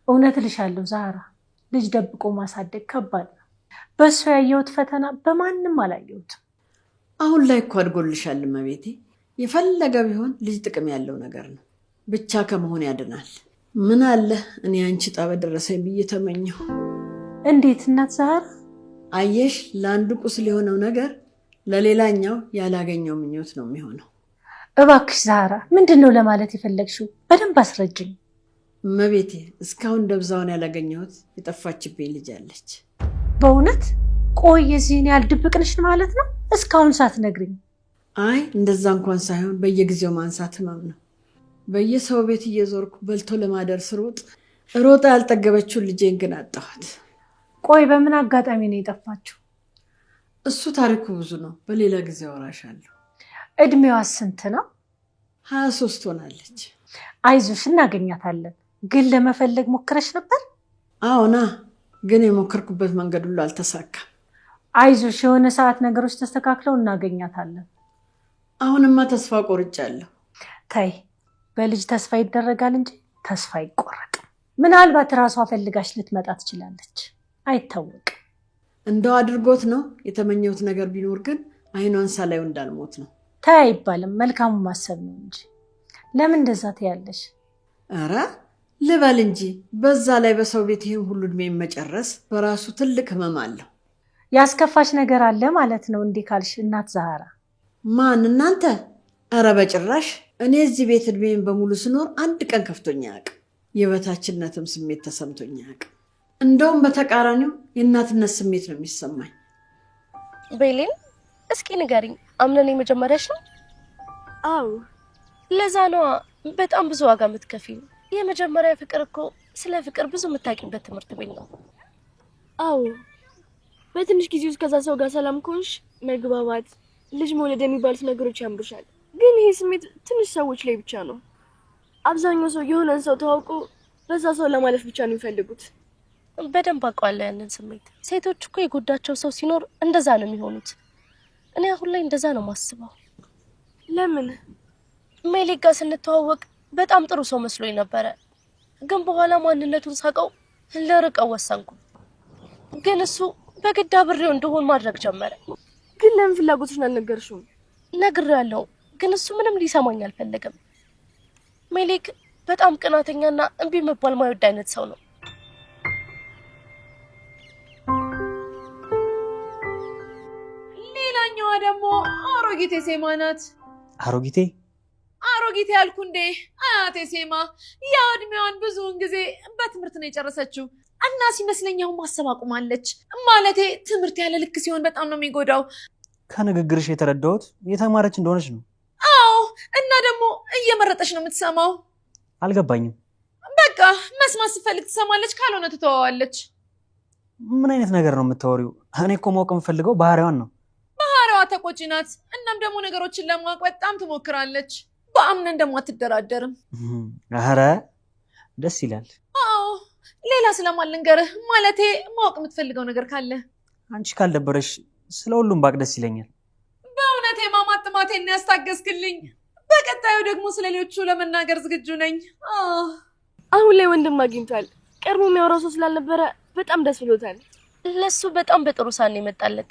እውነት ልሻለሁ ዛራ፣ ልጅ ደብቆ ማሳደግ ከባድ ነው። በሱ ያየሁት ፈተና በማንም አላየሁትም። አሁን ላይ እኮ አድጎልሻል እመቤቴ። የፈለገ ቢሆን ልጅ ጥቅም ያለው ነገር ነው። ብቻ ከመሆን ያድናል። ምን አለ እኔ አንቺ ዕጣ በደረሰኝ ብዬ ተመኘሁ። እንዴት እናት ዛራ? አየሽ፣ ለአንዱ ቁስል የሆነው ነገር ለሌላኛው ያላገኘው ምኞት ነው የሚሆነው። እባክሽ ዛራ፣ ምንድን ነው ለማለት የፈለግሽው? በደንብ አስረጅኝ። እመቤቴ፣ እስካሁን ደብዛውን ያላገኘሁት የጠፋችብኝ ልጅ አለች። በእውነት? ቆይ የዚህን ያህል ድብቅ ነሽ ማለት ነው? እስካሁን ሳትነግሪኝ? አይ እንደዛ እንኳን ሳይሆን በየጊዜው ማንሳት ህመም ነው። በየሰው ቤት እየዞርኩ በልቶ ለማደር ስሮጥ ሮጣ ያልጠገበችውን ልጄን ግን አጣኋት። ቆይ በምን አጋጣሚ ነው የጠፋችው? እሱ ታሪኩ ብዙ ነው። በሌላ ጊዜ አወራሻለሁ። እድሜዋ ስንት ነው? 23 ሆናለች። አይዞሽ እናገኛታለን። ግን ለመፈለግ ሞክረሽ ነበር? አዎና፣ ግን የሞከርኩበት መንገድ ሁሉ አልተሳካም። አይዞሽ፣ የሆነ ሰዓት ነገሮች ተስተካክለው እናገኛታለን። አሁንማ ተስፋ ቆርጫለሁ። ተይ፣ በልጅ ተስፋ ይደረጋል እንጂ ተስፋ አይቆረጥም። ምናልባት ራሷ ፈልጋሽ ልትመጣ ትችላለች፣ አይታወቅም። እንደው አድርጎት ነው። የተመኘሁት ነገር ቢኖር ግን አይኗን ሳላዩ እንዳልሞት ነው። ተይ አይባልም፣ መልካሙ ማሰብ ነው እንጂ። ለምን እንደዛ ትያለሽ? ኧረ ልበል እንጂ። በዛ ላይ በሰው ቤት ይህን ሁሉ እድሜ መጨረስ በራሱ ትልቅ ህመም አለው። ያስከፋሽ ነገር አለ ማለት ነው እንዲህ ካልሽ እናት ዛራ። ማን? እናንተ? ኧረ በጭራሽ። እኔ እዚህ ቤት እድሜን በሙሉ ስኖር አንድ ቀን ከፍቶኛ አያውቅም። የበታችነትም ስሜት ተሰምቶኛ አያውቅም። እንደውም በተቃራኒው የእናትነት ስሜት ነው የሚሰማኝ። ቤሌን እስኪ ንገሪኝ፣ አምነን የመጀመሪያሽ ነው? አዎ። ለዛ ነዋ በጣም ብዙ ዋጋ የምትከፊው። የመጀመሪያ ፍቅር እኮ ስለ ፍቅር ብዙ የምታውቂበት ትምህርት ቤት ነው። አዎ፣ በትንሽ ጊዜ ውስጥ ከዛ ሰው ጋር ሰላም ከሆንሽ መግባባት፣ ልጅ መውለድ የሚባሉት ነገሮች ያምሩሻል። ግን ይሄ ስሜት ትንሽ ሰዎች ላይ ብቻ ነው። አብዛኛው ሰው የሆነን ሰው ተዋውቆ በዛ ሰው ለማለፍ ብቻ ነው የሚፈልጉት። በደንብ አውቀዋለሁ ያንን ስሜት። ሴቶች እኮ የጎዳቸው ሰው ሲኖር እንደዛ ነው የሚሆኑት። እኔ አሁን ላይ እንደዛ ነው ማስበው። ለምን? ሜሌክ ጋር ስንተዋወቅ በጣም ጥሩ ሰው መስሎኝ ነበረ። ግን በኋላ ማንነቱን ሳቀው ልርቀው ወሰንኩ። ግን እሱ በግድ አብሬው እንደሆን ማድረግ ጀመረ። ግን ለምን ፍላጎትሽን አልነገርሽውም? ነግሬያለሁ፣ ግን እሱ ምንም ሊሰማኝ አልፈለገም። ሜሌክ በጣም ቅናተኛና እምቢ መባል ማይወድ አይነት ሰው ነው። ሌላኛዋ ደግሞ አሮጊቴ ሴማ ናት። አሮጊቴ ያልኩ እንዴ? አያቴ ሴማ። ያው እድሜዋን ብዙውን ጊዜ በትምህርት ነው የጨረሰችው እና ሲመስለኝ አሁን ማሰብ አቁማለች። ማለቴ ትምህርት ያለ ልክ ሲሆን በጣም ነው የሚጎዳው። ከንግግርሽ የተረዳሁት የተማረች እንደሆነች ነው። አዎ፣ እና ደግሞ እየመረጠች ነው የምትሰማው። አልገባኝም። በቃ መስማት ስትፈልግ ትሰማለች፣ ካልሆነ ትተዋዋለች። ምን አይነት ነገር ነው የምታወሪው? እኔ እኮ ማወቅ የምፈልገው ባህሪዋን ነው። ባህሪዋ ተቆጪ ናት። እናም ደግሞ ነገሮችን ለማወቅ በጣም ትሞክራለች። በአምነን ደግሞ አትደራደርም። ኧረ ደስ ይላል። አዎ፣ ሌላ ስለማልንገርህ፣ ማለቴ ማወቅ የምትፈልገው ነገር ካለ። አንቺ ካልደበረሽ ስለ ሁሉም ባቅ ደስ ይለኛል። በእውነት የማማት ጥማቴን ያስታገስክልኝ። በቀጣዩ ደግሞ ስለሌሎቹ ለመናገር ዝግጁ ነኝ። አሁን ላይ ወንድም አግኝቷል። ቀድሞ የሚያወራው ሰው ስላልነበረ በጣም ደስ ብሎታል። ለሱ በጣም በጥሩ ሳን የመጣለት።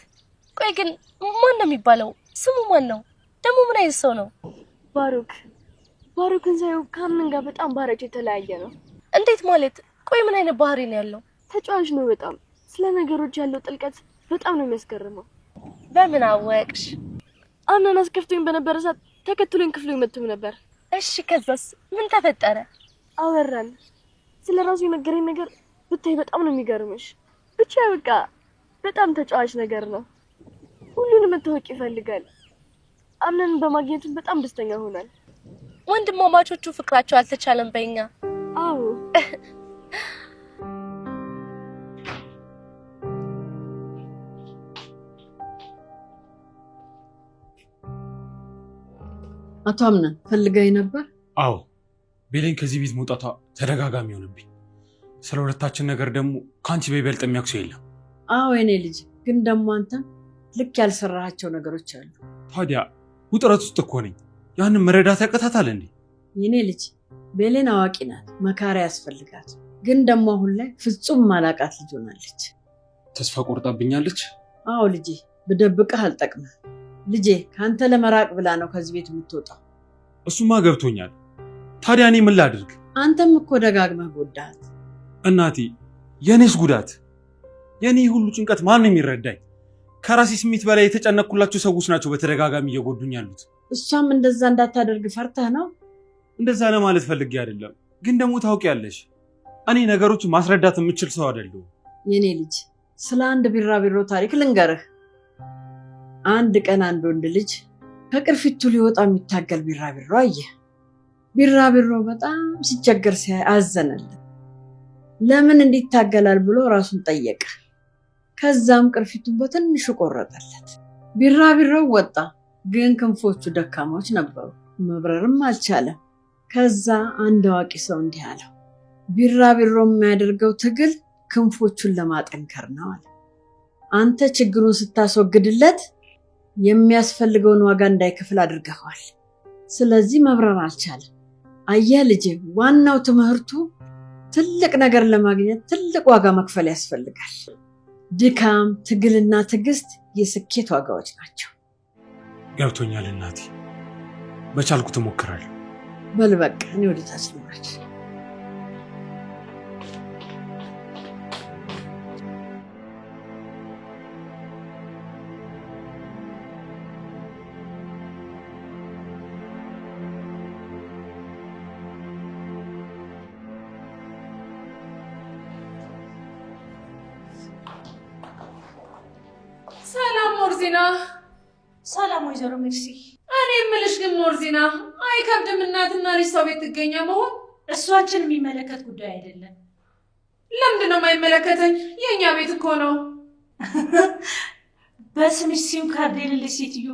ቆይ ግን ማን ነው የሚባለው? ስሙ ማን ነው ደግሞ? ምን አይነት ሰው ነው? ባሩክን ሳይው ከአምን ጋር በጣም ባህሪያቸው የተለያየ ነው። እንዴት ማለት? ቆይ ምን አይነት ባህሪ ነው ያለው? ተጫዋች ነው በጣም። ስለ ነገሮች ያለው ጥልቀት በጣም ነው የሚያስገርመው። በምን አወቅሽ? አምናን አስከፍቶኝ በነበረ ሰዓት ተከትሎኝ ክፍሉ ይመጡም ነበር። እሺ ከዛስ ምን ተፈጠረ? አወራን። ስለ ራሱ የነገረኝ ነገር ብታይ በጣም ነው የሚገርምሽ። ብቻ በቃ በጣም ተጫዋች ነገር ነው። ሁሉንም መታወቅ ይፈልጋል። አምናን በማግኘቱ በጣም ደስተኛ ሆኗል። ወንድማማቾቹ ፍቅራቸው አልተቻለም በእኛ። አዎ። አቶ አምናን ፈልጋኝ ነበር? አዎ፣ ቤሌን ከዚህ ቤት መውጣቷ ተደጋጋሚ ሆነብኝ። ስለ ሁለታችን ነገር ደግሞ ከአንቺ በይበልጥ የሚያውቅ ሰው የለም። አዎ የኔ ልጅ፣ ግን ደግሞ አንተ ልክ ያልሰራሃቸው ነገሮች አሉ። ታዲያ ውጥረት ውስጥ እኮ ነኝ። ያንን መረዳት ያቀታታል እንዴ? የኔ ልጅ፣ ቤሌን አዋቂ ናት፣ መካሪያ ያስፈልጋት። ግን ደግሞ አሁን ላይ ፍጹም ማላቃት ልጅ ሆናለች። ተስፋ ቆርጣብኛለች። አዎ ልጄ፣ ብደብቅህ አልጠቅምህ። ልጄ ከአንተ ለመራቅ ብላ ነው ከዚህ ቤት የምትወጣው። እሱማ ገብቶኛል። ታዲያ እኔ ምን ላድርግ? አንተም እኮ ደጋግመህ ጎዳሃት። እናቴ፣ የኔስ ጉዳት፣ የኔ ሁሉ ጭንቀት ማን ነው የሚረዳኝ? ከራሴ ስሜት በላይ የተጨነቅኩላቸው ሰዎች ናቸው በተደጋጋሚ እየጎዱኝ ያሉት። እሷም እንደዛ እንዳታደርግ ፈርተህ ነው? እንደዛ ለማለት ፈልጌ አይደለም፣ ግን ደግሞ ታውቂያለሽ፣ እኔ ነገሮችን ማስረዳት የምችል ሰው አይደለሁም። የኔ ልጅ ስለ አንድ ቢራቢሮ ታሪክ ልንገርህ። አንድ ቀን አንድ ወንድ ልጅ ከቅርፊቱ ሊወጣ የሚታገል ቢራቢሮ አየ። ቢራቢሮ በጣም ሲቸገር ሲያይ አዘነለት። ለምን እንዲታገላል ብሎ ራሱን ጠየቀ። ከዛም ቅርፊቱን በትንሹ ቆረጠለት። ቢራቢሮው ወጣ፣ ግን ክንፎቹ ደካማዎች ነበሩ፣ መብረርም አልቻለም። ከዛ አንድ አዋቂ ሰው እንዲህ አለው፣ ቢራቢሮ የሚያደርገው ትግል ክንፎቹን ለማጠንከር ነው አለ። አንተ ችግሩን ስታስወግድለት የሚያስፈልገውን ዋጋ እንዳይከፍል አድርገዋል። ስለዚህ መብረር አልቻለም። አየህ ልጄ፣ ዋናው ትምህርቱ ትልቅ ነገር ለማግኘት ትልቅ ዋጋ መክፈል ያስፈልጋል። ድካም፣ ትግልና ትዕግስት የስኬት ዋጋዎች ናቸው። ገብቶኛል እናቴ፣ በቻልኩት እሞክራለሁ። በል በቃ እኔ ወደ ታች ልውረድ። ሰላም ሞርዚና። ሰላም ወይዘሮ ሜርሲ። እኔ የምልሽ ግን ሞርዚና፣ አይከብድም እናትና ልጅ ሰው ቤት ትገኛ መሆን? እሷችን የሚመለከት ጉዳይ አይደለም። ለምንድን ነው የማይመለከተኝ? የእኛ ቤት እኮ ነው። በስምሽ ሲም ካርድ የሌለሽ ሴትዮ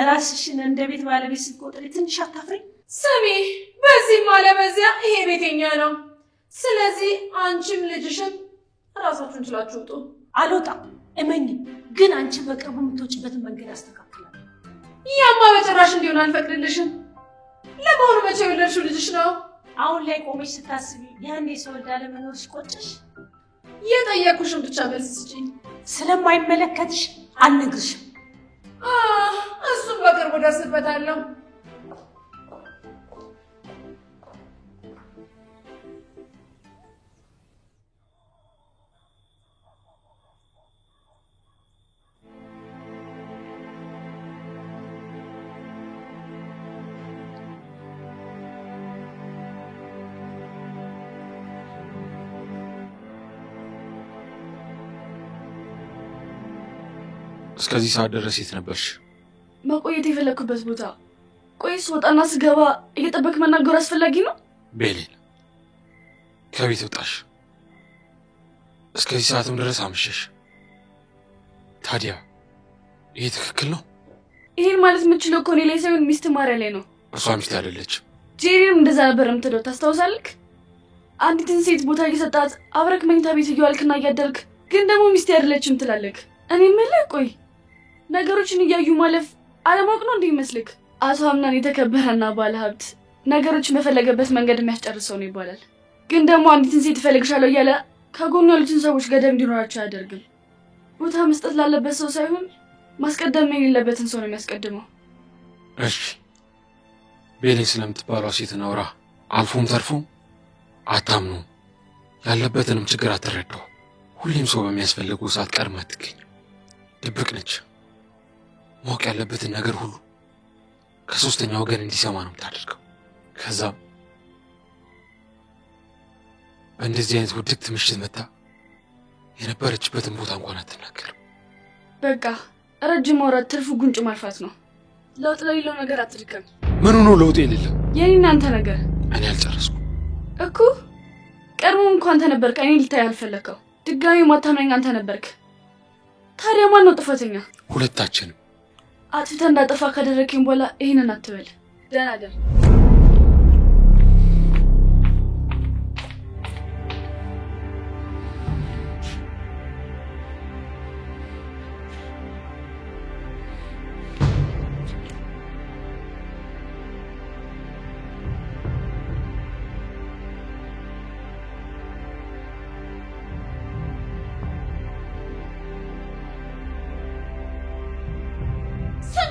ራስሽን እንደ ቤት ባለቤት ስትቆጥሪ ትንሽ አታፍሪ? ስሚ፣ በዚህም አለ በዚያ ይሄ ቤተኛ ነው። ስለዚህ አንቺም ልጅሽን ራሳችሁን ችላችሁ ውጡ። አልወጣም፣ እመኝ። ግን አንቺ በቅርቡ የምትወጪበትን መንገድ አስተካክላለሁ። ያማ በጭራሽ እንዲሆን አልፈቅድልሽም። ለመሆኑ መቼ የወለድሽው ልጅሽ ነው? አሁን ላይ ቆመሽ ስታስቢ ያኔ ሰው ወልዳ ለመኖርሽ ቆጨሽ? የጠየኩሽን ብቻ መልስ ስጪኝ። ስለማይመለከትሽ አልነግርሽም። እሱም በቅርቡ ደርስበታለሁ። እስከዚህ ሰዓት ድረስ የት ነበርሽ? መቆየት የፈለግኩበት ቦታ። ቆይ ስወጣና ስገባ እየጠበቅ መናገሩ አስፈላጊ ነው? ቤሌን፣ ከቤት ወጣሽ፣ እስከዚህ ሰዓትም ድረስ አመሸሽ። ታዲያ ይሄ ትክክል ነው? ይሄን ማለት የምችለው እኮ እኔ ላይ ሳይሆን ሚስት ማርያ ላይ ነው። እሷ ሚስት አይደለችም። ጄሪም እንደዛ ነበር የምትለው ታስታውሳለህ? አንዲትን ሴት ቦታ እየሰጣት አብረክ መኝታ ቤት እየዋልክና እያደርክ ግን ደግሞ ሚስት አይደለችም ትላለህ። እኔ የምልህ ቆይ ነገሮችን እያዩ ማለፍ አለማወቅ ነው እንዴ ይመስልክ? አቶ ሀምናን የተከበረና ባለ ሀብት ነገሮችን በፈለገበት መንገድ የሚያስጨርሰው ነው ይባላል። ግን ደግሞ አንዲትን ሴት እፈልግሻለሁ እያለ ከጎኑ ያሉትን ሰዎች ገደብ እንዲኖራቸው አያደርግም። ቦታ መስጠት ላለበት ሰው ሳይሆን ማስቀደም የሌለበትን ሰው ነው የሚያስቀድመው። እሺ ቤሌን ስለምትባሏ ሴት ነውራ አልፎም ተርፎም አታምኑ፣ ያለበትንም ችግር አትረዳው። ሁሌም ሰው በሚያስፈልገው ሰዓት ቀድማ አትገኝ። ድብቅ ነች። ማወቅ ያለበትን ነገር ሁሉ ከሶስተኛ ወገን እንዲሰማ ነው የምታደርገው። ከዛም በእንደዚህ አይነት ውድቅት ምሽት መታ የነበረችበትን ቦታ እንኳን አትናገርም። በቃ ረጅም ማውራት ትርፉ ጉንጭ ማልፋት ነው። ለውጥ ለሌለው ነገር አትድከም። ምኑ ነው ለውጥ የሌለው? የኔ እናንተ ነገር እኔ አልጨረስኩም እኮ። ቀድሞ እንኳን አንተ ነበርክ እኔ ልታይ አልፈለከው። ድጋሚ ማታመኝ አንተ ነበርክ። ታዲያ ማን ነው ጥፋተኛ? ሁለታችንም። አጥፍተህ እንዳጠፋ ካደረከኝ በኋላ ይሄንን አትበል። ደህና ደር።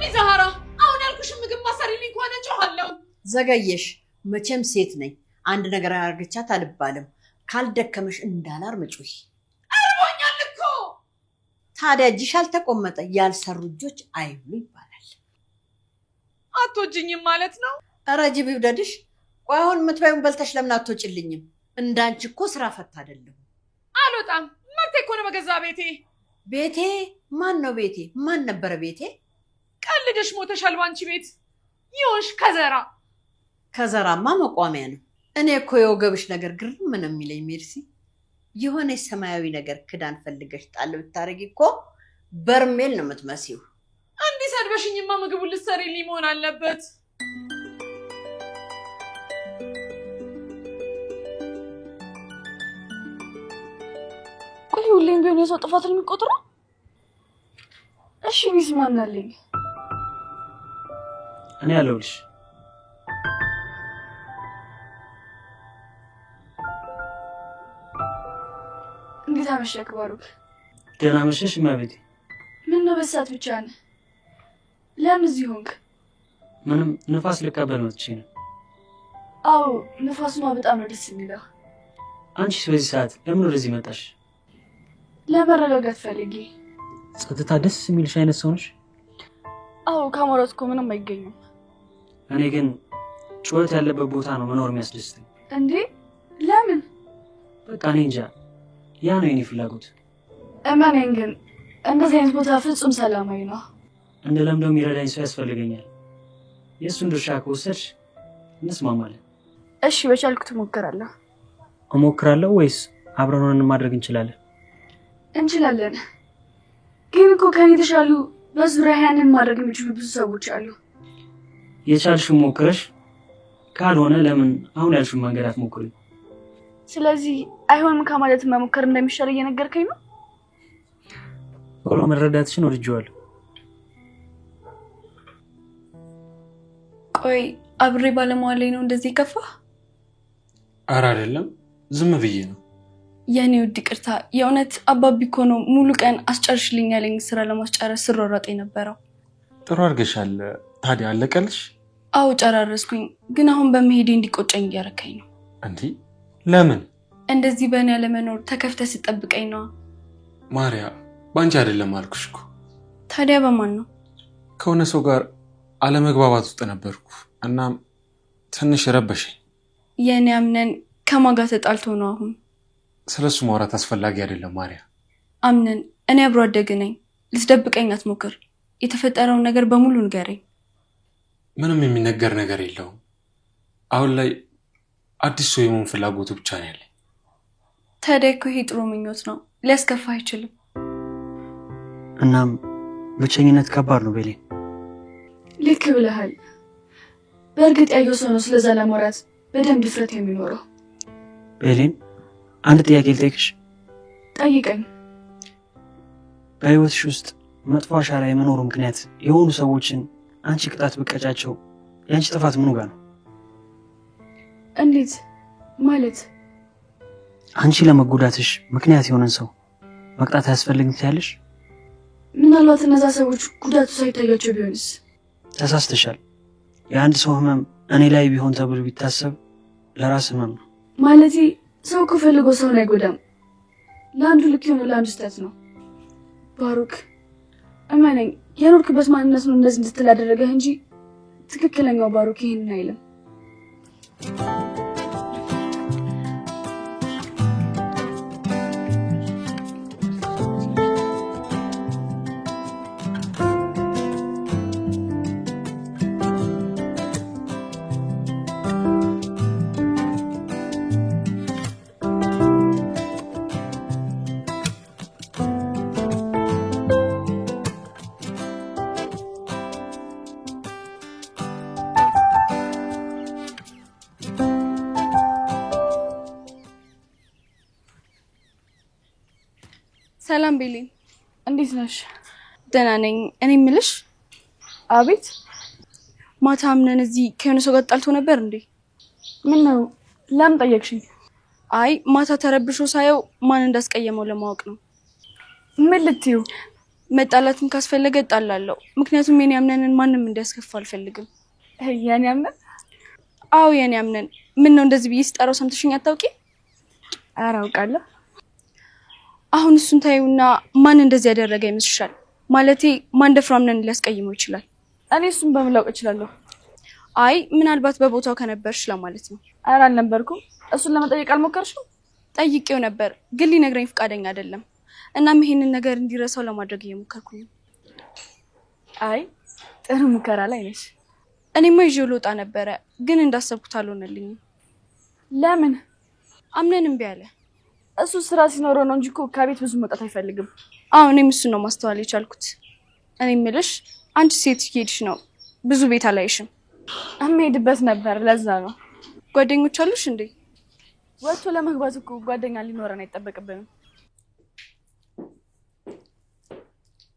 ስሚ ዛህራ፣ አሁን ያልኩሽን ምግብ ማሰሪልኝ ከሆነ ጮኋለሁ። ዘገየሽ። መቼም ሴት ነኝ፣ አንድ ነገር አርግቻት አልባልም። ካልደከመሽ እንዳላር ምጩይ። እርቦኛል እኮ። ታዲያ እጅሽ አልተቆመጠ ያልሰሩ እጆች አይብሉ ይባላል። አትወጂኝም ማለት ነው? ኧረ ጅብ ይውደድሽ። ቆይ አሁን የምትበይውን በልተሽ ለምን አትወጪልኝም? እንዳንቺ እኮ ስራ ፈታ አይደለም። አልወጣም። መብቴ እኮ ነው በገዛ ቤቴ። ቤቴ? ማን ነው ቤቴ? ማን ነበረ ቤቴ? ቀልደሽ ሞተሻል ባንቺ ቤት ይሆንሽ ከዘራ። ከዘራማ መቋሚያ ነው። እኔ እኮ የወገብሽ ነገር ግርም ምን የሚለኝ ሜርሲ፣ የሆነች ሰማያዊ ነገር ክዳን ፈልገሽ ጣል ብታረጊ እኮ በርሜል ነው የምትመሲው። እንዲህ ሰድበሽኝማ ምግቡን ልትሰሪልኝ መሆን አለበት። ቆይ ሁሌም ቢሆን የሰው ጥፋት የሚቆጥረው? እሺ ቢስ ማን አለኝ? እኔ ያለሁልሽ። እንዴት አመሸህ ባሩክ? ደህና መሸሽ እመቤቴ። ምን ነው በሳት ብቻ ነህ? ለምን እዚህ ሆንክ? ምንም ንፋስ ልቀበል መጥቼ ነው። አዎ ንፋሱማ በጣም ነው ደስ የሚለው። አንቺስ በዚህ ሰዓት ለምን ወደዚህ መጣሽ? ለመረጋጋት ፈልጌ። ጸጥታ ደስ የሚልሽ አይነት ሰው ነሽ? አዎ ከማውራት እኮ ምንም አይገኝም። እኔ ግን ጩኸት ያለበት ቦታ ነው መኖር የሚያስደስተኝ። እንዴ ለምን? በቃ እኔ እንጃ፣ ያ ነው የኔ ፍላጎት። እመኔን ግን እንደዚህ አይነት ቦታ ፍጹም ሰላማዊ ነው። እንደ ለምደው የሚረዳኝ ሰው ያስፈልገኛል። የእሱን ድርሻ ከወሰድሽ እንስማማለን። እሺ በቻልኩት እሞክራለሁ። እሞክራለሁ ወይስ አብረን ሆነን ማድረግ እንችላለን? እንችላለን። ግን እኮ ከኔ የተሻሉ በዙሪያ ያንን ማድረግ የሚችሉ ብዙ ሰዎች አሉ። የቻልሽውን ሞክረሽ ካልሆነ ለምን አሁን ያልሽውን መንገድ አትሞክሪ? ስለዚህ አይሆንም ከማለት መሞከር እንደሚሻል እየነገርከኝ ነው? ቶሎ መረዳትሽን ወድጄዋለሁ። ቆይ አብሬ ባለመዋሌ ነው እንደዚህ ከፋ? ኧረ አይደለም፣ ዝም ብዬ ነው። የኔ ውድ ይቅርታ። የእውነት አባቢ እኮ ነው ሙሉ ቀን አስጨርሽልኝ ያለኝ ስራ ለማስጨረስ ስሯሯጥ የነበረው። ጥሩ አድርገሻል። ታዲያ አለቀልሽ? አዎ ጨራረስኩኝ። ግን አሁን በመሄዴ እንዲቆጨኝ እያረከኝ ነው። እንዲህ ለምን? እንደዚህ በእኔ ያለመኖር ተከፍተህ ስጠብቀኝ ነዋ። ማርያ፣ ባንቺ አይደለም አልኩሽ እኮ። ታዲያ በማን ነው? ከሆነ ሰው ጋር አለመግባባት ውስጥ ነበርኩ። እናም ትንሽ ረበሸኝ። የእኔ አምነን ከማን ጋር ተጣልቶ ነው አሁን? ስለሱ ማውራት አስፈላጊ አይደለም ማርያ። አምነን፣ እኔ አብሮ አደግ ነኝ። ልትደብቀኝ አትሞክር። የተፈጠረውን ነገር በሙሉ ንገረኝ። ምንም የሚነገር ነገር የለውም። አሁን ላይ አዲስ ሰው የመሆን ፍላጎቱ ብቻ ነው ያለኝ። ታዲያ እኮ ይሄ ጥሩ ምኞት ነው፣ ሊያስከፋ አይችልም። እናም ብቸኝነት ከባድ ነው ቤሌ። ልክ ብለሃል። በእርግጥ ያየው ሰው ነው ስለዛ ለማውራት በደንብ ድፍረት የሚኖረው። ቤሌን አንድ ጥያቄ ልጠይቅሽ። ጠይቀኝ። በህይወትሽ ውስጥ መጥፎ አሻራ የመኖሩ ምክንያት የሆኑ ሰዎችን አንቺ ቅጣት ብቀጫቸው የአንቺ ጥፋት ምኑ ጋር ነው? እንዴት ማለት? አንቺ ለመጎዳትሽ ምክንያት የሆነን ሰው መቅጣት አያስፈልግም ትያለሽ? ምናልባት እነዛ ሰዎች ጉዳቱ ሳይታያቸው ቢሆንስ? ተሳስተሻል። የአንድ ሰው ህመም እኔ ላይ ቢሆን ተብሎ ቢታሰብ ለራስ ህመም ነው። ማለቴ ሰው እኮ ፈልጎ ሰውን አይጎዳም። ለአንዱ ልክ የሆነ ለአንዱ ስህተት ነው። ባሩክ እመነኝ፣ የኖርክበት ማንነት ነው እንደዚህ እንድትል ያደረገህ እንጂ ትክክለኛው ባሩክ ይሄንን አይልም። ሰላም ቤሊ፣ እንዴት ነሽ? ደህና ነኝ። እኔ የምልሽ። አቤት። ማታ አምነን እዚህ ከሆነ ሰው ጋር ጣልቶ ነበር እንዴ? ምን ነው? ለምን ጠየቅሽኝ? አይ ማታ ተረብሾ ሳየው ማን እንዳስቀየመው ለማወቅ ነው። ምን ልትዩ? መጣላትም ካስፈለገ እጣላለሁ። ምክንያቱም የኔ አምነንን ማንም እንዲያስከፋ አልፈልግም። የኔ አምነን? አዎ የኔ አምነን። ምን ነው እንደዚህ ብዬ ስጠራው ሰምተሽኝ አታውቂ? ኧረ አውቃለሁ። አሁን እሱን ታዩና ማን እንደዚህ ያደረገ ይመስልሻል? ማለቴ ማን ደፍሮ አምነን ሊያስቀይመው ይችላል? እኔ እሱን በምን ላውቅ እችላለሁ? አይ ምናልባት በቦታው ከነበርሽ ለማለት ነው። ኧረ አልነበርኩም። እሱን ለመጠየቅ አልሞከርሽም? ጠይቄው ነበር ግን ሊነግረኝ ፈቃደኛ አይደለም። እናም ይሄንን ነገር እንዲረሳው ለማድረግ እየሞከርኩኝ ነው። አይ ጥሩ ሙከራ ላይ ነሽ። እኔማ ይዤው ልወጣ ነበረ ግን እንዳሰብኩት አልሆነልኝም። ለምን? አምነን እምቢ አለ። እሱ ስራ ሲኖረው ነው እንጂ እኮ ከቤት ብዙ መውጣት አይፈልግም። አዎ እኔም እሱን ነው ማስተዋል የቻልኩት። እኔ የምልሽ አንቺ ሴት ሄድሽ ነው ብዙ ቤት አላይሽም። እምሄድበት ነበር ለዛ ነው። ጓደኞች አሉሽ እንዴ? ወጥቶ ለመግባት እኮ ጓደኛ ሊኖረን አይጠበቅብንም።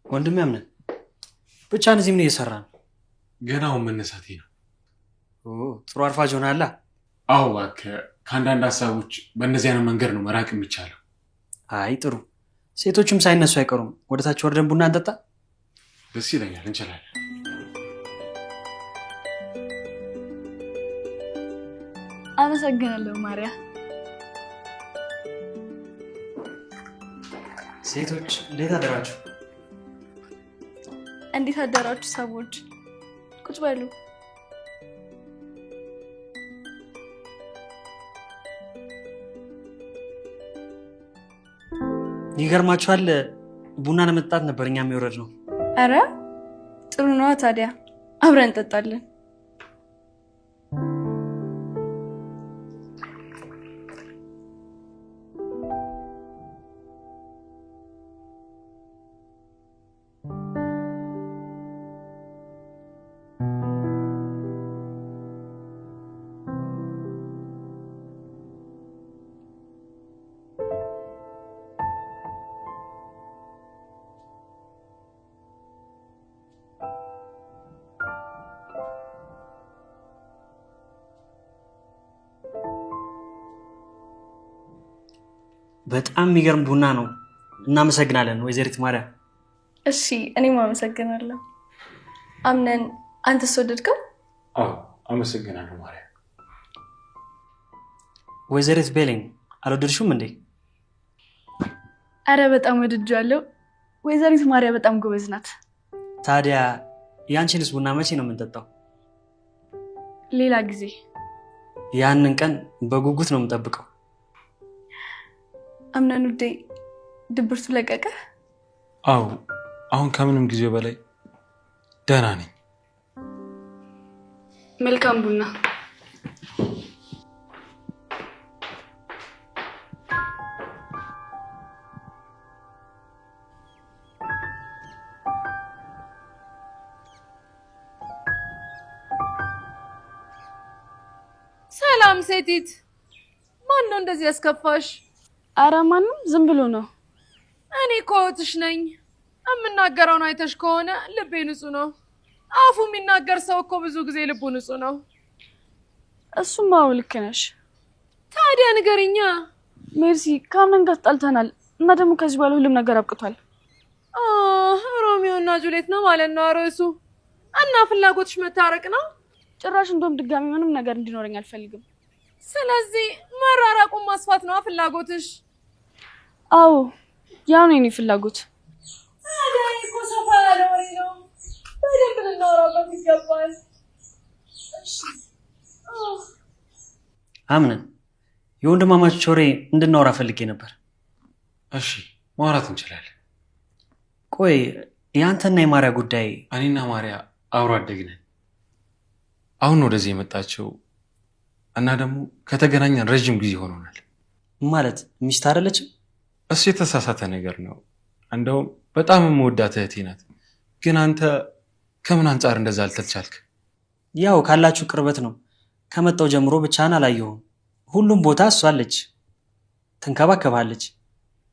ወንድሜ አምነን ብቻ እዚህ ምን እየሰራ ነው? ገና አሁን መነሳቴ ነው። ጥሩ አርፋጅ ሆናላ። አዎ እባክህ፣ ከአንዳንድ ሀሳቦች በእነዚህ አይነት መንገድ ነው መራቅ የሚቻለው። አይ ጥሩ። ሴቶችም ሳይነሱ አይቀሩም። ወደታች ወርደን ቡና እንጠጣ። ደስ ይለኛል። እንችላለን። አመሰግናለሁ ማርያ። ሴቶች እንዴት አደራችሁ? እንዴት አደራችሁ ሰዎች? ቁጭ በሉ። ይገርማችኋል፣ ቡና ለመጠጣት ነበር እኛም የወረድ ነው። አረ ጥሩ ነዋ። ታዲያ አብረን እንጠጣለን። በጣም የሚገርም ቡና ነው። እናመሰግናለን ወይዘሪት ማርያም። እሺ እኔም አመሰግናለሁ። አምነን አንተስ ወደድከው? አዎ አመሰግናለሁ ማርያም። ወይዘሪት ቤሌን አልወደድሽም እንዴ? አረ በጣም ወድጃለሁ። ወይዘሪት ማርያ በጣም ጎበዝ ናት። ታዲያ ያንቺንስ ቡና መቼ ነው የምንጠጣው? ሌላ ጊዜ። ያንን ቀን በጉጉት ነው የምጠብቀው። አምነን ውዴ ድብርቱ ለቀቀ? አዎ አሁን ከምንም ጊዜው በላይ ደህና ነኝ። መልካም ቡና። ሰላም ሴቲት፣ ማን ነው እንደዚህ ያስከፋሽ? አረ ማንም ዝም ብሎ ነው። እኔ እኮ እህትሽ ነኝ። የምናገረውን አይተሽ ከሆነ ልቤ ንጹህ ነው። አፉ የሚናገር ሰው እኮ ብዙ ጊዜ ልቡ ንጹህ ነው። እሱማ አዎ ልክ ነሽ። ታዲያ ንገሪኛ። ሜርሲ ከአምነን ጋር ተጣልተናል እና ደግሞ ከዚህ በኋላ ሁሉም ነገር አብቅቷል። ሮሚዮ እና ጁሌት ነው ማለት ነው ርዕሱ። እና ፍላጎትሽ መታረቅ ነው? ጭራሽ እንደውም ድጋሚ ምንም ነገር እንዲኖረኝ አልፈልግም። ስለዚህ መራራቁን ማስፋት ነው ፍላጎትሽ? አዎ ያው ነው የኔ ፍላጎት። ታዲያ እኮ ሰፋ ያለ ወሬ ነው። በደንብ ልናወራበት ይገባል። አምነን የወንድማማቾች ወሬ እንድናወራ ፈልጌ ነበር። እሺ ማውራት እንችላለን። ቆይ የአንተና የማርያ ጉዳይ? እኔና ማርያ አብሮ አደግነን። አሁን ወደዚህ የመጣችው እና ደግሞ ከተገናኘን ረጅም ጊዜ ሆኖናል። ማለት ሚስት አይደለችም? እሱ የተሳሳተ ነገር ነው። እንደውም በጣም የምወዳት እህቴ ናት። ግን አንተ ከምን አንጻር እንደዛ አልተቻልክ? ያው ካላችሁ ቅርበት ነው። ከመጣው ጀምሮ ብቻህን አላየሁም። ሁሉም ቦታ እሷ አለች፣ ትንከባከባለች።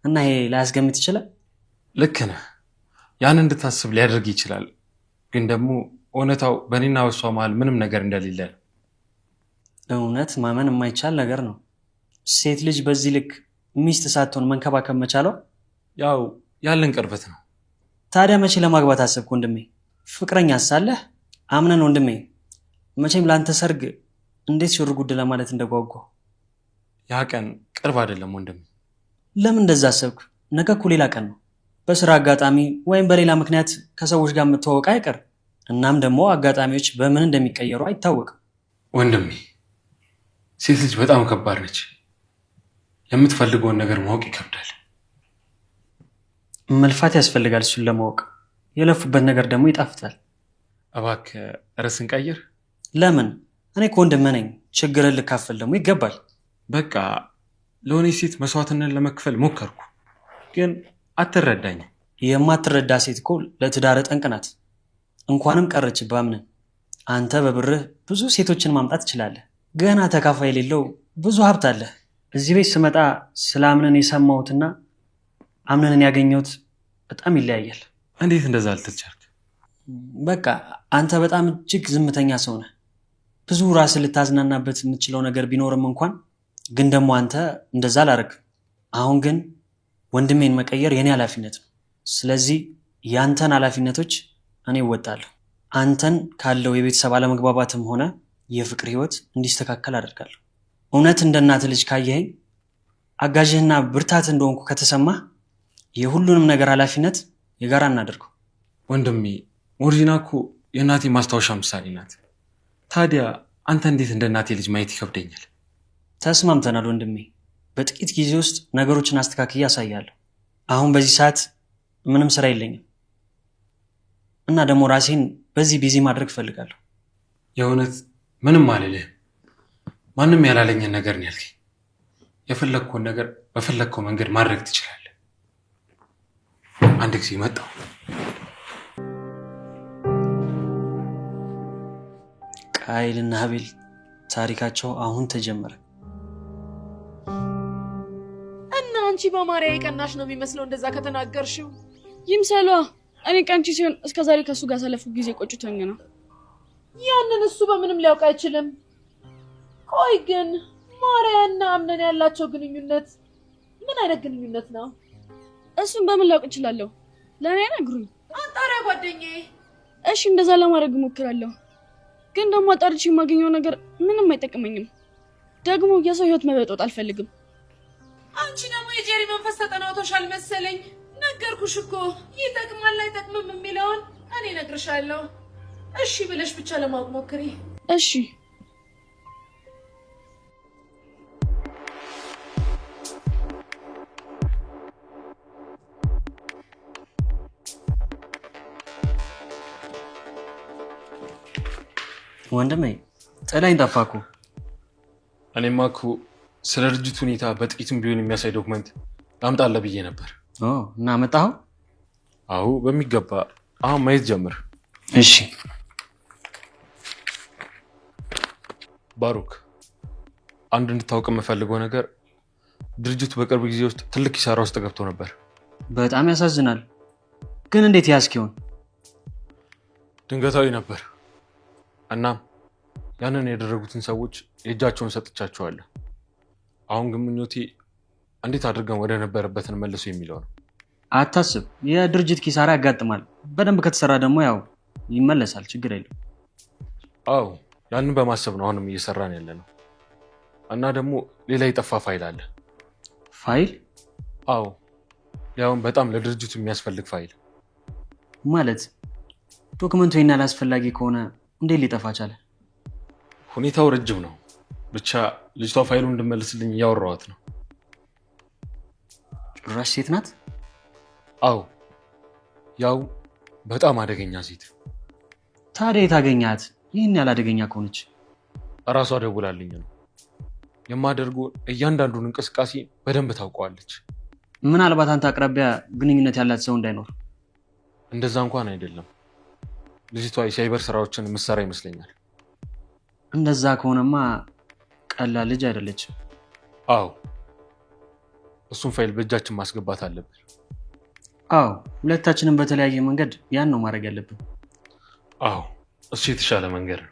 እና ይሄ ላያስገምት ይችላል? ልክ ነህ። ያን እንድታስብ ሊያደርግ ይችላል። ግን ደግሞ እውነታው በእኔና በሷ መሀል ምንም ነገር እንደሌለ ነው። እውነት ማመን የማይቻል ነገር ነው። ሴት ልጅ በዚህ ልክ ሚስት ሳትሆን መንከባከብ መቻሏ ያው ያለን ቅርበት ነው። ታዲያ መቼ ለማግባት አሰብክ ወንድሜ? ፍቅረኛ ሳለህ አምነን ወንድሜ። መቼም ለአንተ ሰርግ እንዴት ሽር ጉድ ለማለት እንደጓጓ። ያ ቀን ቅርብ አይደለም ወንድሜ። ለምን እንደዛ አሰብክ? ነገ እኮ ሌላ ቀን ነው። በስራ አጋጣሚ ወይም በሌላ ምክንያት ከሰዎች ጋር የምትዋወቅ አይቀር። እናም ደግሞ አጋጣሚዎች በምን እንደሚቀየሩ አይታወቅም። ወንድሜ ሴት ልጅ በጣም ከባድ ነች። የምትፈልገውን ነገር ማወቅ ይከብዳል። መልፋት ያስፈልጋል እሱን ለማወቅ። የለፉበት ነገር ደግሞ ይጣፍጣል። እባክህ ርዕስን ቀይር። ለምን? እኔ እኮ ወንድምህ ነኝ። ችግርን ልካፈል ደግሞ ይገባል። በቃ ለሆነ ሴት መስዋዕትነት ለመክፈል ሞከርኩ፣ ግን አትረዳኝም። የማትረዳ ሴት እኮ ለትዳር ጠንቅ ናት። እንኳንም ቀረች ባምነን። አንተ በብርህ ብዙ ሴቶችን ማምጣት ትችላለህ። ገና ተካፋይ የሌለው ብዙ ሀብት አለህ። እዚህ ቤት ስመጣ ስለ አምነን የሰማሁትና አምነንን ያገኘሁት በጣም ይለያያል። እንዴት እንደዛ ልትቻልክ? በቃ አንተ በጣም እጅግ ዝምተኛ ሰው ነህ። ብዙ ራስን ልታዝናናበት የምትችለው ነገር ቢኖርም እንኳን ግን ደግሞ አንተ እንደዛ አላረግም። አሁን ግን ወንድሜን መቀየር የኔ ኃላፊነት ነው። ስለዚህ ያንተን ኃላፊነቶች እኔ እወጣለሁ። አንተን ካለው የቤተሰብ አለመግባባትም ሆነ የፍቅር ህይወት እንዲስተካከል አደርጋለሁ። እውነት እንደ እናት ልጅ ካየኸኝ አጋዥህና ብርታት እንደሆንኩ ከተሰማህ የሁሉንም ነገር ኃላፊነት የጋራ እናደርገው። ወንድሜ ሞርጂና እኮ የእናቴ ማስታወሻ ምሳሌ ናት። ታዲያ አንተ እንዴት እንደ እናቴ ልጅ ማየት ይከብደኛል? ተስማምተናል ወንድሜ። በጥቂት ጊዜ ውስጥ ነገሮችን አስተካክዬ አሳያለሁ። አሁን በዚህ ሰዓት ምንም ስራ የለኝም እና ደግሞ ራሴን በዚህ ቢዚ ማድረግ እፈልጋለሁ። የእውነት ምንም አልልህም። ማንም ያላለኝን ነገር ነው ያልከኝ። የፈለግከውን ነገር በፈለግከው መንገድ ማድረግ ትችላለህ። አንድ ጊዜ መጣሁ። ቃይልና ሀቤል ታሪካቸው አሁን ተጀመረ። እና አንቺ በማርያ የቀናሽ ነው የሚመስለው እንደዛ ከተናገርሽው። ይምሰሏ። እኔ ቀንቺ ሲሆን እስከዛሬ ከሱ ጋር ሳለፉ ጊዜ ቆጭቶኝ ነው። ያንን እሱ በምንም ሊያውቅ አይችልም። ቆይ ግን ማርያና አምነን ያላቸው ግንኙነት ምን አይነት ግንኙነት ነው? እሱን በምን ላውቅ እችላለሁ? ለእኔ ነግሩኝ። አንጣሪያ ጓደኛዬ። እሺ እንደዛ ለማድረግ እሞክራለሁ። ግን ደግሞ አጣርቼ የማገኘው ነገር ምንም አይጠቅመኝም። ደግሞ የሰው ህይወት መበጥበጥ አልፈልግም። አንቺ ደግሞ የጄሪ መንፈስ ተጠናውቶሻል መሰለኝ። ነገርኩሽ እኮ ይጠቅማል አይጠቅምም የሚለውን እኔ እነግርሻለሁ። እሺ ብለሽ ብቻ ለማወቅ ሞክሪ። እሺ። ወንድሜ ጥላኝ ጠፋህ እኮ። እኔማ እኮ ስለ ድርጅቱ ሁኔታ በጥቂትም ቢሆን የሚያሳይ ዶክመንት ላምጣልህ ብዬ ነበር። እና መጣሁ? አዎ በሚገባ። አሁን ማየት ጀምር። እሺ። ባሩክ፣ አንድ እንድታውቅ የምፈልገው ነገር ድርጅቱ በቅርብ ጊዜ ውስጥ ትልቅ ኪሳራ ውስጥ ገብቶ ነበር። በጣም ያሳዝናል። ግን እንዴት ያስክ ይሆን? ድንገታዊ ነበር። እናም ያንን ያደረጉትን ሰዎች የእጃቸውን ሰጥቻቸዋለሁ። አሁን ግን ምኞቴ እንዴት አድርገን ወደ ነበረበትን መልሶ የሚለው ነው። አታስብ፣ የድርጅት ኪሳራ ያጋጥማል። በደንብ ከተሰራ ደግሞ ያው ይመለሳል። ችግር የለም። አዎ ያንን በማሰብ ነው አሁንም እየሰራን ያለ ነው። እና ደግሞ ሌላ የጠፋ ፋይል አለ። ፋይል? አዎ ያውን በጣም ለድርጅቱ የሚያስፈልግ ፋይል ማለት ዶክመንቱ ይናል አስፈላጊ ከሆነ እንዴት ሊጠፋ ቻለ? ሁኔታው ረጅም ነው። ብቻ ልጅቷ ፋይሉን እንድመልስልኝ እያወራኋት ነው። ጭራሽ ሴት ናት? አዎ ያው በጣም አደገኛ ሴት። ታዲያ የታገኛት ይህን ያህል አደገኛ ከሆነች? እራሷ ደውላልኝ ነው። የማደርገውን እያንዳንዱን እንቅስቃሴ በደንብ ታውቀዋለች። ምናልባት አንተ አቅራቢያ ግንኙነት ያላት ሰው እንዳይኖር? እንደዛ እንኳን አይደለም። ልጅቷ የሳይበር ስራዎችን ምሰራ ይመስለኛል። እንደዛ ከሆነማ ቀላል ልጅ አይደለችም። አዎ እሱን ፋይል በእጃችን ማስገባት አለብን። አዎ ሁለታችንም በተለያየ መንገድ ያን ነው ማድረግ ያለብን። አዎ እሱ የተሻለ መንገድ ነው።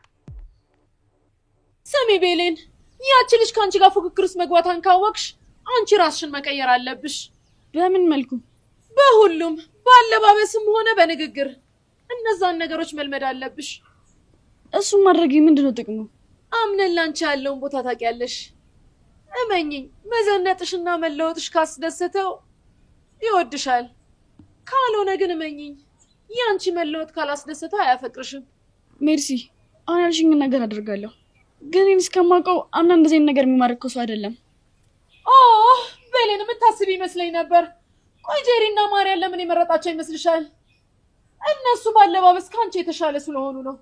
ስሚ ቤሌን፣ ያቺ ልጅ ከአንቺ ጋር ፉክክር ውስጥ መግባቷን ካወቅሽ አንቺ ራስሽን መቀየር አለብሽ። በምን መልኩ? በሁሉም በአለባበስም ሆነ በንግግር እነዛን ነገሮች መልመድ አለብሽ። እሱን ማድረግ ምንድነው ጥቅሙ? አምነን ላንቺ ያለውን ቦታ ታውቂያለሽ። እመኚኝ፣ መዘነጥሽና መለወጥሽ ካስደሰተው ይወድሻል። ካልሆነ ግን እመኚኝ፣ ያንቺ መለወጥ ካላስደሰተው አያፈቅርሽም። ሜርሲ፣ አሁን ያልሽኝ ነገር አደርጋለሁ። ግን እኔን እስከማውቀው አምና እንደዚህ አይነት ነገር የሚማረክ ሰው አይደለም። ቤሌን የምታስብ ይመስለኝ ነበር። ቆይ ጄሪና ማርያም ለምን የመረጣቸው ይመስልሻል? እነሱ ባለባበስ ከአንቺ የተሻለ ስለሆኑ ነው።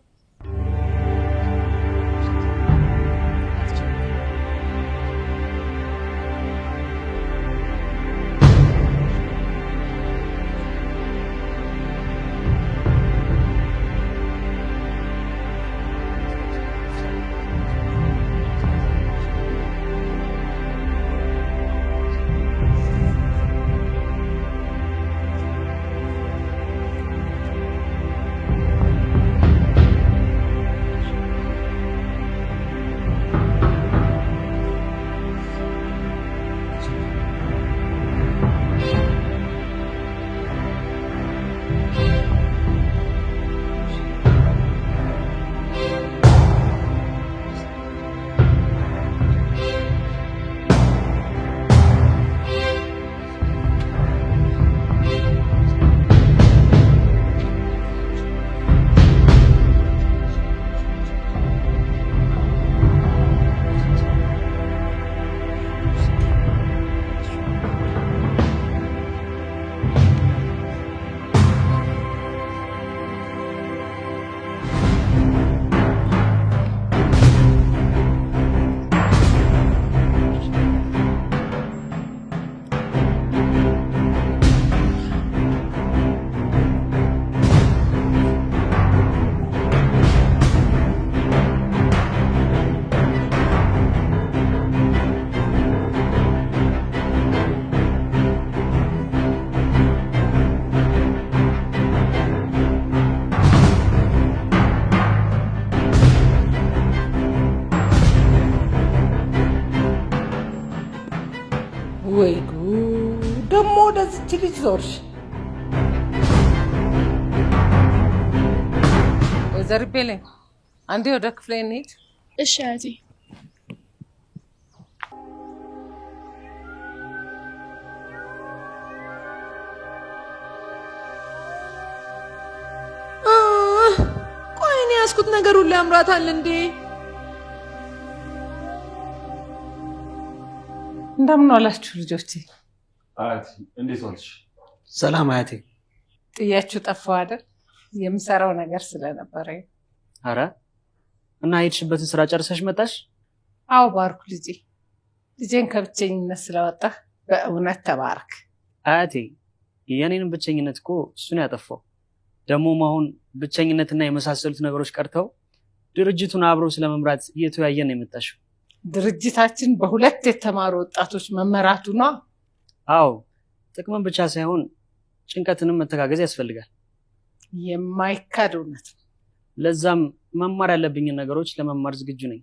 ወይ ጉድ! ደግሞ ወደዚች ልጅ ዞርሽ። ወይዘሮ ቤሌ አንዴ ወደ ክፍሌ እንሂድ። እሺ አያቴ። ቆይ እኔ ያዝኩት ነገር ሁሉ ያምራታል እንዴ? እንደምን ዋላችሁ ልጆቼ? አያቴ እንዴት ዋልሽ? ሰላም አያቴ። ጥያችሁ ጠፋሁ አይደል? የምሰራው ነገር ስለነበረ። አረ እና የሄድሽበትን ስራ ጨርሰሽ መጣሽ? አዎ ባርኩ ልጄ፣ ልጄን ከብቸኝነት ስለወጣህ በእውነት ተባረክ። አያቴ የኔንም ብቸኝነት እኮ እሱን ያጠፋው። ደግሞም አሁን ብቸኝነትና የመሳሰሉት ነገሮች ቀርተው ድርጅቱን አብሮ ስለመምራት እየተወያየን ነው የመጣሽው። ድርጅታችን በሁለት የተማሩ ወጣቶች መመራቱ ነው። አዎ ጥቅምን ብቻ ሳይሆን ጭንቀትንም መተጋገዝ ያስፈልጋል። የማይካድ እውነት ነው። ለዛም መማር ያለብኝን ነገሮች ለመማር ዝግጁ ነኝ።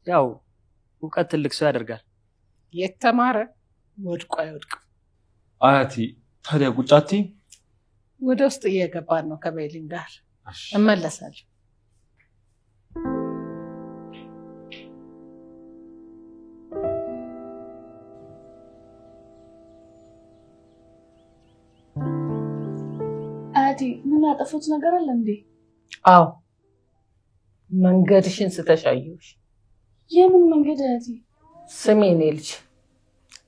ያው እውቀት ትልቅ ሰው ያደርጋል። የተማረ ወድቆ አይወድቅም። አያቴ ታዲያ ቁጫቲ? ወደ ውስጥ እየገባን ነው ከቤሊን ጋር። እመለሳለሁ። አያቴ ምን ያጠፉት ነገር አለ እንዴ? አዎ መንገድሽን ስተሻየሽ። የምን መንገድ አያቴ? ስሜ እኔ ልጅ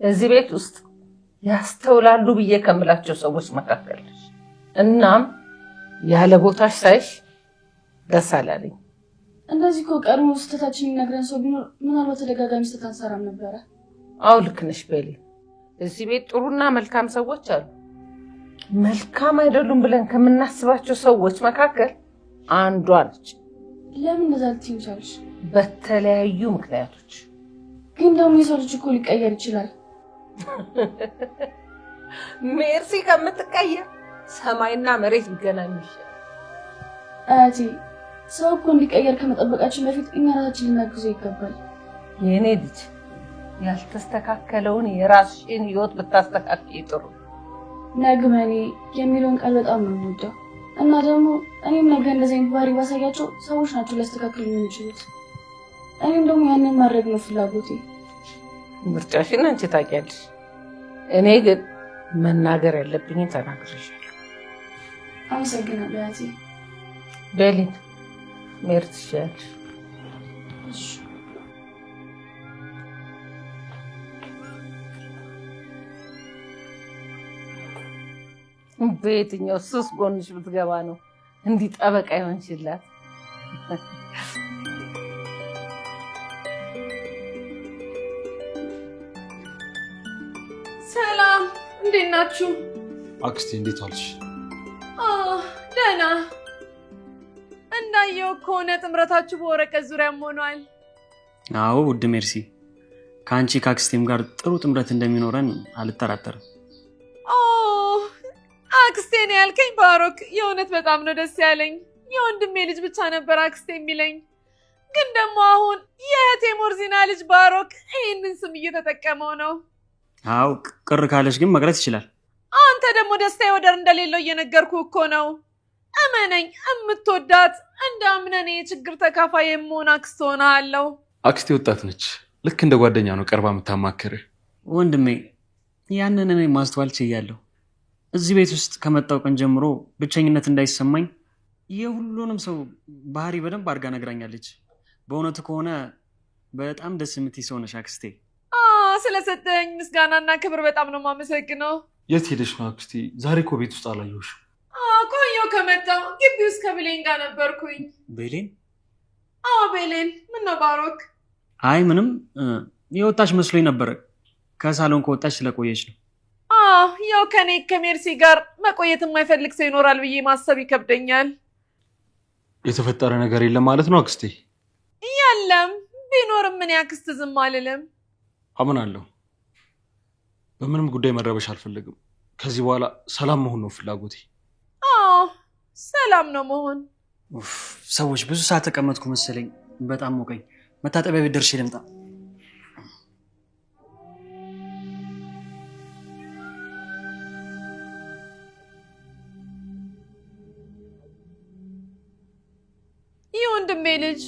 እዚህ ቤት ውስጥ ያስተውላሉ ብዬ ከምላቸው ሰዎች መካከል ነሽ። እናም ያለ ቦታሽ ሳይሽ ደስ አላለኝ። እንደዚህ እኮ ቀድሞ ስህተታችን የሚነግረን ሰው ቢኖር ምናልባት ተደጋጋሚ ስህተት አንሰራም ነበረ። አዎ ልክ ነሽ ቤሊ። እዚህ ቤት ጥሩና መልካም ሰዎች አሉ። መልካም አይደሉም ብለን ከምናስባቸው ሰዎች መካከል አንዷ ነች። ለምን እንደዛ ልትይኝ ቻልሽ? በተለያዩ ምክንያቶች። ግን ደግሞ የሰው ልጅ እኮ ሊቀየር ይችላል። ሜርሲ ከምትቀየር ሰማይና መሬት ቢገናኙ ይሻላል። አያቴ ሰው እኮ እንዲቀየር ከመጠበቃችን በፊት እኛ ራሳችን ልናግዘው ይገባል። የእኔ ልጅ ያልተስተካከለውን የራስሽን ህይወት ብታስተካክይ ጥሩ። ነግበኔ የሚለውን ቃል በጣም ነው የምወደው እና ደግሞ እኔም ነገ እንደዚህ አይነት ባህሪ ባሳያቸው ሰዎች ናቸው ሊያስተካክሉ የሚችሉት። እኔም ደግሞ ያንን ማድረግ ነው ፍላጎቴ። ምርጫሽን አንቺ ታውቂያለሽ። እኔ ግን መናገር ያለብኝን ተናግሬሻለሁ። አመሰግናለሁ እህቴ። ቤሊን መሄድ ትችያለሽ። እሺ በየትኛው ሱስ ጎንሽ ብትገባ ነው እንዲህ ጠበቃ ይሆንሽላት? ሰላም፣ እንዴት ናችሁ? አክስቴ እንዴት ዋልሽ? ደህና። እንዳየው ከሆነ ጥምረታችሁ በወረቀት ዙሪያም ሆኗል። አዎ ውድ ሜርሲ፣ ከአንቺ ከአክስቴም ጋር ጥሩ ጥምረት እንደሚኖረን አልጠራጠርም። አክስቴ ነው ያልከኝ ባሮክ፣ የእውነት በጣም ነው ደስ ያለኝ። የወንድሜ ልጅ ብቻ ነበር አክስቴ የሚለኝ፣ ግን ደግሞ አሁን የእህቴ ሞርዚና ልጅ ባሮክ ይህንን ስም እየተጠቀመው ነው። አዎ ቅር ካለሽ ግን መቅረት ይችላል። አንተ ደግሞ ደስታዬ ወደር እንደሌለው እየነገርኩ እኮ ነው። እመነኝ፣ የምትወዳት እንደ አምነኔ የችግር ተካፋይ የምሆን አክስት ሆናለሁ። አክስቴ ወጣት ነች፣ ልክ እንደ ጓደኛ ነው ቀርባ የምታማክርህ። ወንድሜ ያንን እኔ ማስተዋል ችያለሁ። እዚህ ቤት ውስጥ ከመጣው ቀን ጀምሮ ብቸኝነት እንዳይሰማኝ የሁሉንም ሰው ባህሪ በደንብ አድርጋ ነግራኛለች። በእውነቱ ከሆነ በጣም ደስ የምትይ ሰው ነሽ አክስቴ። ስለሰጠኝ ምስጋናና ክብር በጣም ነው የማመሰግነው። የት ሄደሽ ነው አክስቴ? ዛሬ እኮ ቤት ውስጥ አላየሁሽም። ቆየሁ ከመጣሁ። ግቢ ውስጥ ከብሌን ጋር ነበርኩኝ። ቤሌን? አዎ ቤሌን። ምን ነው ባሮክ? አይ ምንም፣ የወጣች መስሎኝ ነበረ። ከሳሎን ከወጣች ስለቆየች ነው። ያው ከኔ ከሜርሲ ጋር መቆየት የማይፈልግ ሰው ይኖራል ብዬ ማሰብ ይከብደኛል። የተፈጠረ ነገር የለም ማለት ነው አክስቴ? የለም፣ ቢኖርም ምን ያክስት ዝም አልልም። አምናለሁ። በምንም ጉዳይ መረበሽ አልፈልግም። ከዚህ በኋላ ሰላም መሆን ነው ፍላጎቴ። ሰላም ነው መሆን። ሰዎች ብዙ ሰዓት ተቀመጥኩ መሰለኝ። በጣም ሞቀኝ። መታጠቢያ ቤት ደርሼ ልምጣ። የወንድሜ ልጅ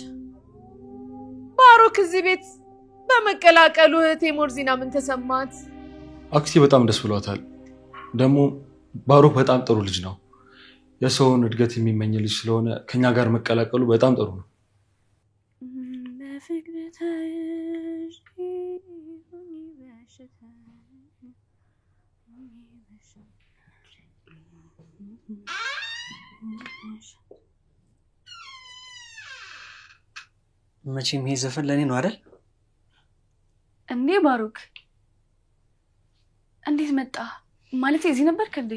ባሮክ እዚህ ቤት በመቀላቀሉ እህቴ ሞርዚና ምን ተሰማት? አክስቴ በጣም ደስ ብሏታል። ደግሞ ባሮክ በጣም ጥሩ ልጅ ነው። የሰውን እድገት የሚመኝ ልጅ ስለሆነ ከኛ ጋር መቀላቀሉ በጣም ጥሩ ነው። መቼም ይሄ ዘፈን ለእኔ ነው አይደል? እንዴ ባሮክ፣ እንዴት መጣ? ማለት እዚህ ነበርክ እንዴ?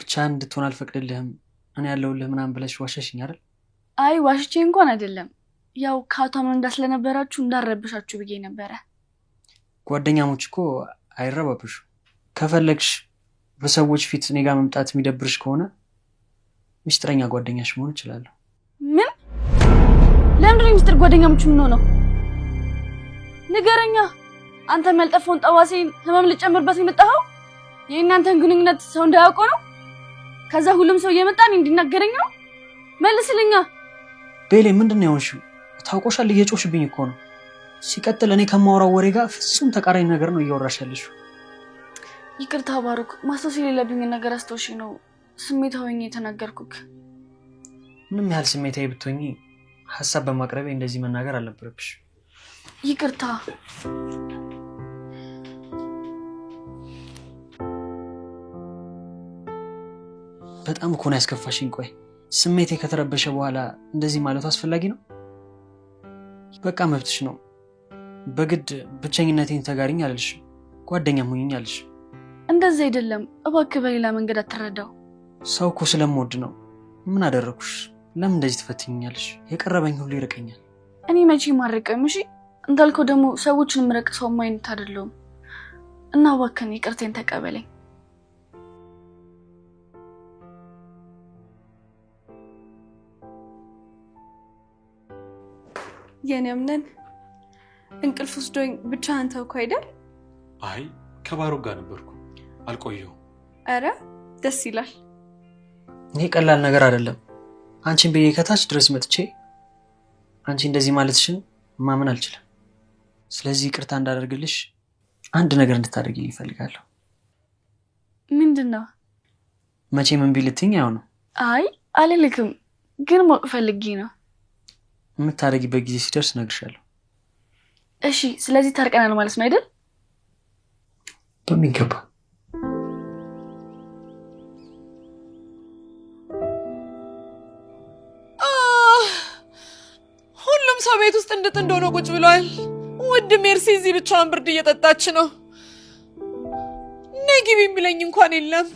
ብቻ እንድትሆን አልፈቅድልህም እኔ ያለሁልህ ምናምን ብለሽ ዋሸሽኝ አይደል? አይ ዋሽቼ እንኳን አይደለም። ያው ከአቶ አምነው ስለነበራችሁ እንዳረብሻችሁ ብዬ ነበረ። ጓደኛሞች እኮ አይረባብሹ። ከፈለግሽ በሰዎች ፊት እኔ ጋር መምጣት የሚደብርሽ ከሆነ ሚስጥረኛ ጓደኛሽ መሆን እችላለሁ። ምን? ለምንድን ነው ሚስጥር ጓደኛሞች የምንሆነው? ንገረኛ። አንተ ያልጠፋውን ጠዋሴን ህመም ልጨምርበት የመጣኸው የእናንተን ግንኙነት ሰው እንዳያውቀው ነው? ከዛ ሁሉም ሰው እየመጣ እኔ እንዲናገረኝ ነው? መልስልኛ። ቤሌ ምንድን ነው የሆንሽው? ታውቆሻል፣ እየጮሽብኝ እኮ ነው። ሲቀጥል እኔ ከማወራው ወሬ ጋር ፍጹም ተቃራኒ ነገር ነው እያወራሽ ያለሽው። ይቅርታ ባሮክ፣ ማስታወስ የሌለብኝን ነገር አስታውሺ ነው ስሜታዊ ሆኜ የተናገርኩክ። ምንም ያህል ስሜታዊ ብትሆኚ ሀሳብ በማቅረቤ እንደዚህ መናገር አልነበረብሽ። ይቅርታ። በጣም እኮ ነው ያስከፋሽኝ። ቆይ ስሜቴ ከተረበሸ በኋላ እንደዚህ ማለቱ አስፈላጊ ነው? በቃ መብትሽ ነው። በግድ ብቸኝነቴን ተጋሪኝ አልልሽ፣ ጓደኛም ሁኚኝ አልሽ። እንደዚህ አይደለም፣ እባክህ በሌላ መንገድ አትረዳው። ሰው እኮ ስለምወድ ነው። ምን አደረኩሽ? ለምን እንደዚህ ትፈትኛለሽ? የቀረበኝ ሁሉ ይርቀኛል። እኔ መቼ ማረቀም? እሺ እንዳልከው ደግሞ ሰዎችን ምረቅ ሰው ማይነት አይደለሁም እና እባክህን ይቅርቴን ተቀበለኝ። የኔ አምነን እንቅልፍ ወስዶኝ ብቻህን ተውኩ አይደል? አይ ከባሮክ ጋር ነበርኩ፣ አልቆየሁም። አረ ደስ ይላል። ይሄ ቀላል ነገር አይደለም። አንቺን ብዬ ከታች ድረስ መጥቼ አንቺ እንደዚህ ማለትሽን ማመን አልችልም። ስለዚህ ይቅርታ እንዳደርግልሽ አንድ ነገር እንድታደርጊልኝ እፈልጋለሁ። ምንድነው? መቼም እምቢ ልትይኝ አይሆንም። አይ አልልክም፣ ግን ማወቅ ፈልጌ ነው። የምታደርጊበት ጊዜ ሲደርስ እነግርሻለሁ። እሺ፣ ስለዚህ ታርቀናል ማለት ነው አይደል? በሚገባ። ሁሉም ሰው ቤት ውስጥ እንድት እንደሆነ ቁጭ ብሏል። ውድ ሜርሲ እዚህ ብቻዋን ብርድ እየጠጣች ነው። ነይ ግቢ የሚለኝ እንኳን የለም።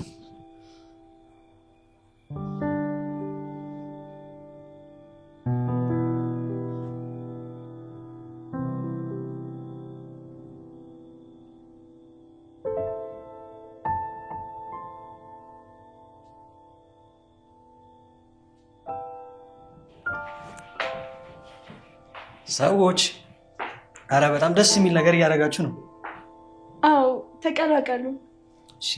ሰዎች አረ በጣም ደስ የሚል ነገር እያደረጋችሁ ነው። አዎ ተቀላቀሉ። እሺ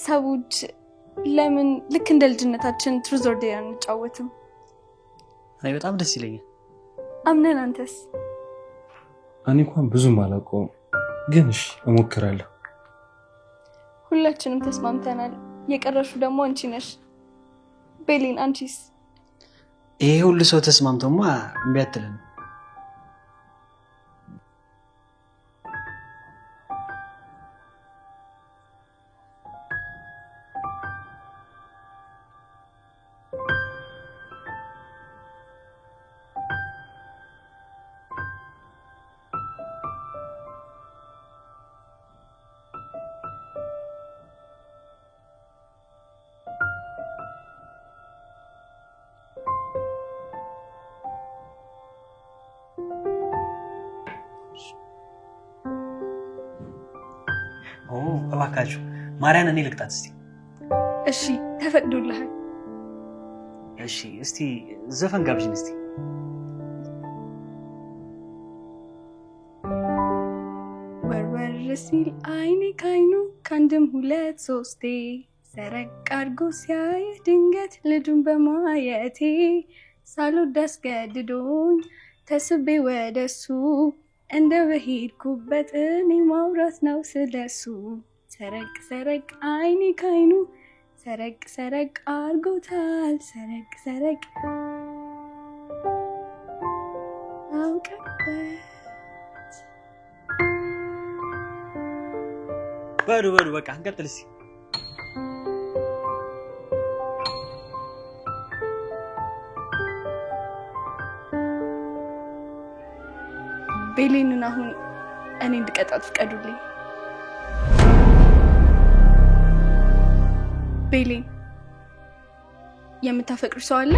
ሰዎች ለምን ልክ እንደ ልጅነታችን ትሩዝ ኦር ዴር አንጫወትም? እኔ በጣም ደስ ይለኛል። አምነን አንተስ? እኔ እንኳን ብዙም አላውቀውም፣ ግን እሺ እሞክራለሁ። ሁላችንም ተስማምተናል። የቀረሹ ደግሞ አንቺ ነሽ። ቤሊን አንቺስ? ይሄ ሁሉ ሰው ተስማምቶማ እምቢ አትለን። እባካችሁ ማርያን እኔ ልቅጣት እስቲ። እሺ ተፈቅዶልሃል። እሺ እስቲ ዘፈን ጋብዥን እስቲ። ወርወር ሲል አይኔ ካይኑ ከአንድም ሁለት ሶስቴ ሰረቅ አድርጎ ሲያየህ ድንገት ልጁን በማየቴ ሳልወድ አስገድዶኝ ተስቤ ወደሱ እንደ በሄድኩበት እኔ ማውራት ነው ስለሱ። ሰረቅ ሰረቅ አይኔ ካይኑ ሰረቅ ሰረቅ አርጎታል። ሰረቅ ሰረቅ አውቀበት። በሉ በቃ እንቀጥል እስቲ። ቤሌንን አሁን እኔ እንድቀጣት ፍቀዱልኝ። ቤሌን የምታፈቅር ሰው አለ?